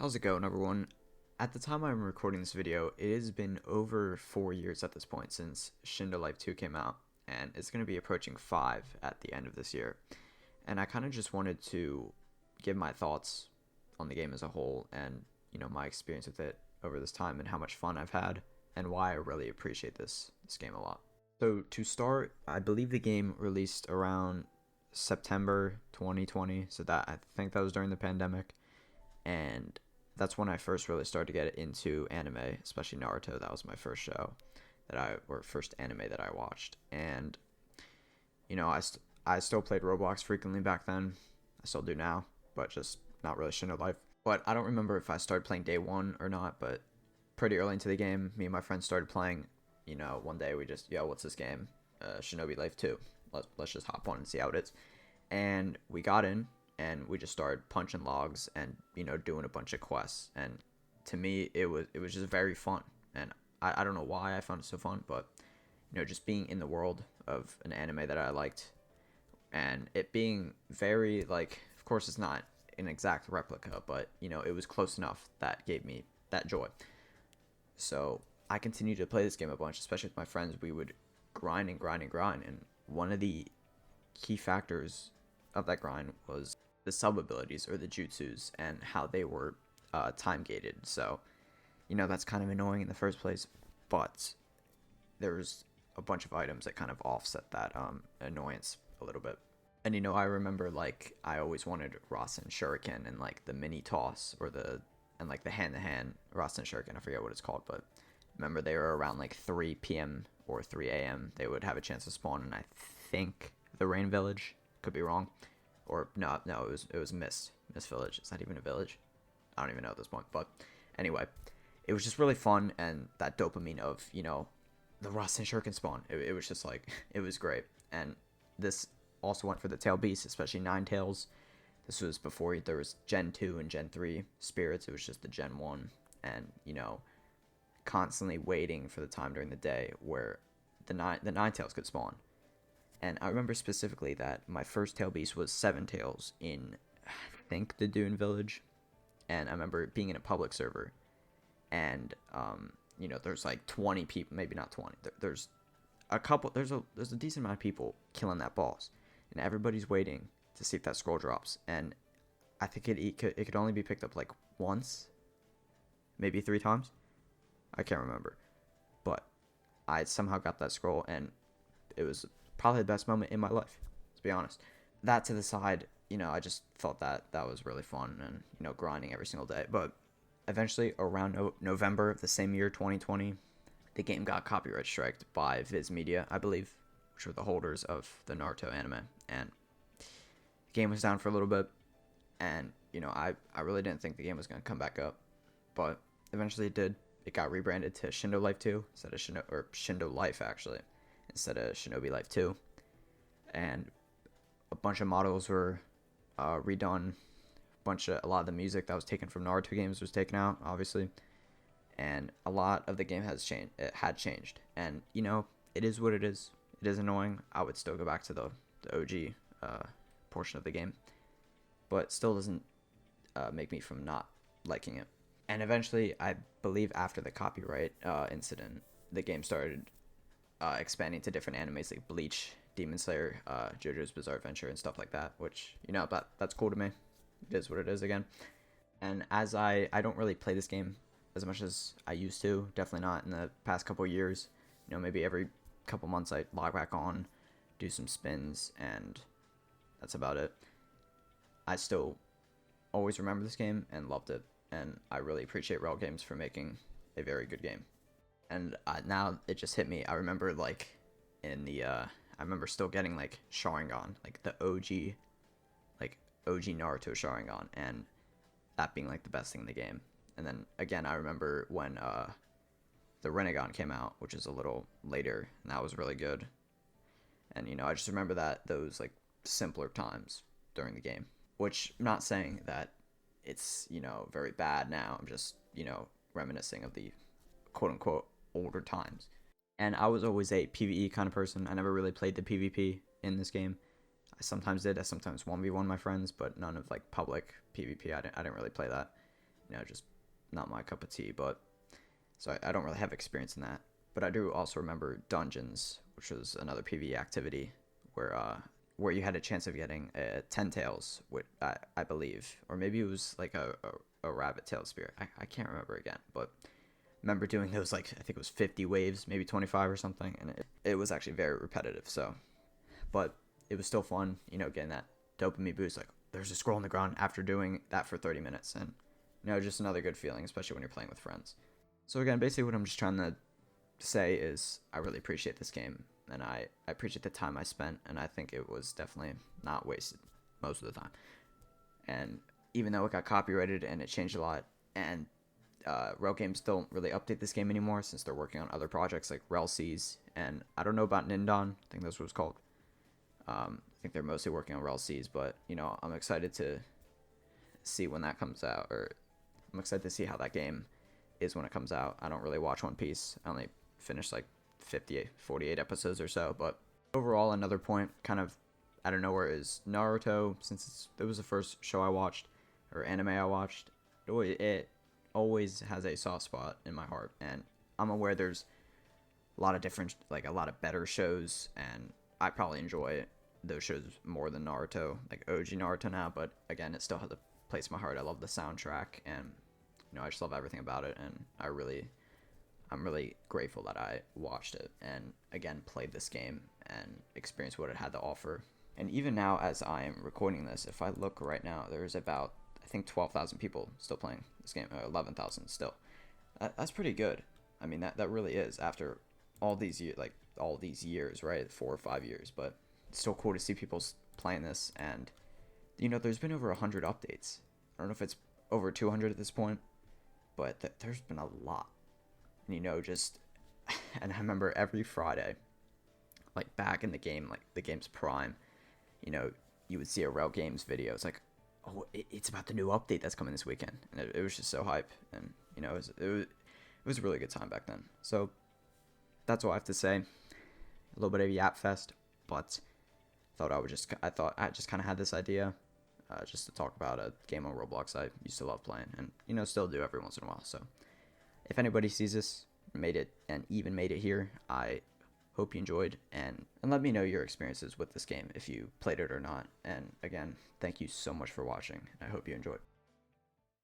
How's it going, everyone? At the time I'm recording this video, it has been over 4 years at this point since Shindo Life 2 came out, and it's going to be approaching 5 at the end of this year. And I kind of just wanted to give my thoughts on the game as a whole and, my experience with it over this time and how much fun I've had and why I really appreciate this game a lot. So to start, I believe the game released around September 2020, so that I think that was during the pandemic, and that's when I first really started to get into anime, especially Naruto. That was my first show or first anime that I watched. And, I still played Roblox frequently back then. I still do now, but just not really Shindo Life. But I don't remember if I started playing day one or not, but pretty early into the game, me and my friends started playing. One day we just, what's this game? Shinobi Life 2. Let's just hop on and see how it is. And we got in, and we just started punching logs and doing a bunch of quests. And to me it was just very fun, and I don't know why I found it so fun, but just being in the world of an anime that I liked, and it being very, like, of course it's not an exact replica, but it was close enough that gave me that joy. So I continued to play this game a bunch, especially with my friends. We would grind and grind and grind, and one of the key factors of that grind was the sub abilities, or the jutsus, and how they were time gated. So, that's kind of annoying in the first place, but there's a bunch of items that kind of offset that annoyance a little bit. And I remember, like, I always wanted Rasen Shuriken and like the mini toss, and like the hand to hand Rasen Shuriken. I forget what it's called, but remember they were around like 3 p.m. or 3 a.m. They would have a chance to spawn, and I think the Rain Village, could be wrong. Or no, it was Mist Village. Is that even a village? I don't even know at this point. But anyway, it was just really fun, and that dopamine of the Rasen Shuriken spawn. It was just like, it was great. And this also went for the tail beasts, especially Nine Tails. This was before there was Gen 2 and Gen 3 spirits. It was just the Gen 1, and constantly waiting for the time during the day where the Nine Tails could spawn. And I remember specifically that my first tail beast was Seven Tails in, I think, the Dune Village. And I remember being in a public server. And, there's like 20 people, maybe not 20. There's a decent amount of people killing that boss. And everybody's waiting to see if that scroll drops. And I think it could only be picked up like once, maybe 3 times. I can't remember. But I somehow got that scroll, and it was probably the best moment in my life, to be honest. That to the side, I just felt that was really fun, and grinding every single day. But eventually, around November of the same year, 2020, the game got copyright striked by Viz Media, I believe, which were the holders of the Naruto anime. And the game was down for a little bit, and I really didn't think the game was going to come back up, but eventually it did. It got rebranded to Shindo Life 2 instead of Shindo Life, actually, instead of Shinobi Life 2. And a bunch of models were redone. A lot of the music that was taken from Naruto games was taken out, obviously. And a lot of the game has changed. It had changed. And, it is what it is. It is annoying. I would still go back to the OG portion of the game. But still doesn't make me from not liking it. And eventually, I believe after the copyright incident, the game started expanding to different animes like Bleach, Demon Slayer, JoJo's Bizarre Adventure, and stuff like that, which, that's cool to me. It is what it is again. And as I don't really play this game as much as I used to, definitely not in the past couple of years. Maybe every couple months I log back on, do some spins, and that's about it. I still always remember this game and loved it, and I really appreciate Rail Games for making a very good game. And now it just hit me. I remember, like, I remember still getting, like, Sharingan, like the OG Naruto Sharingan, and that being, like, the best thing in the game. And then again, I remember when the Rinnegan came out, which is a little later, and that was really good. And I just remember those, like, simpler times during the game, which I'm not saying that it's very bad now. I'm just reminiscing of the quote unquote older times. And I was always a PvE kind of person. I never really played the PvP in this game. I sometimes did. I sometimes 1v1 my friends, but none of like public PvP. I didn't really play that. just not my cup of tea. But so I don't really have experience in that. But I do also remember Dungeons, which was another PvE activity where you had a chance of getting 10 tails, which I believe, or maybe it was like a rabbit tail spear. I can't remember again, but remember doing those, like, I think it was 50 waves, maybe 25 or something, and it was actually very repetitive. So, but it was still fun, getting that dopamine boost. Like, there's a scroll on the ground after doing that for 30 minutes, and just another good feeling, especially when you're playing with friends. So again, basically what I'm just trying to say is I really appreciate this game, and I appreciate the time I spent, and I think it was definitely not wasted most of the time. And even though it got copyrighted and it changed a lot, and Rel Games don't really update this game anymore since they're working on other projects like RelSeas, and I don't know about Nindon. I think that's what it's called. I think they're mostly working on RelSeas, but I'm excited to see when that comes out, or I'm excited to see how that game is when it comes out. I don't really watch One Piece. I only finished like 48 episodes or so, but overall, another point kind of out of nowhere is Naruto, since it was the first show I watched, or anime I watched. It always has a soft spot in my heart, and I'm aware there's a lot of different, like a lot of better shows, and I probably enjoy those shows more than Naruto, like OG Naruto now, but again, it still has a place in my heart. I love the soundtrack, and I just love everything about it, and I'm really grateful that I watched it and again played this game and experienced what it had to offer. And even now, as I am recording this, if I look right now, there's about, I think, 12,000 people still playing this game, 11,000 still. That's pretty good. I mean, that really is after all these years, right? 4 or 5 years, but it's still cool to see people playing this. And there's been over 100 updates. I don't know if it's over 200 at this point, but there's been a lot. And just, and I remember every Friday, like back in the game, like the game's prime, you would see a Rel Games video. It's like, oh, it's about the new update that's coming this weekend, and it was just so hype, and it was a really good time back then. So that's all I have to say. A little bit of a yap fest, but I thought I just kind of had this idea, just to talk about a game on Roblox I used to love playing, and still do every once in a while. So if anybody sees this, made it here, I hope you enjoyed, and let me know your experiences with this game if you played it or not. And again, thank you so much for watching. I hope you enjoyed.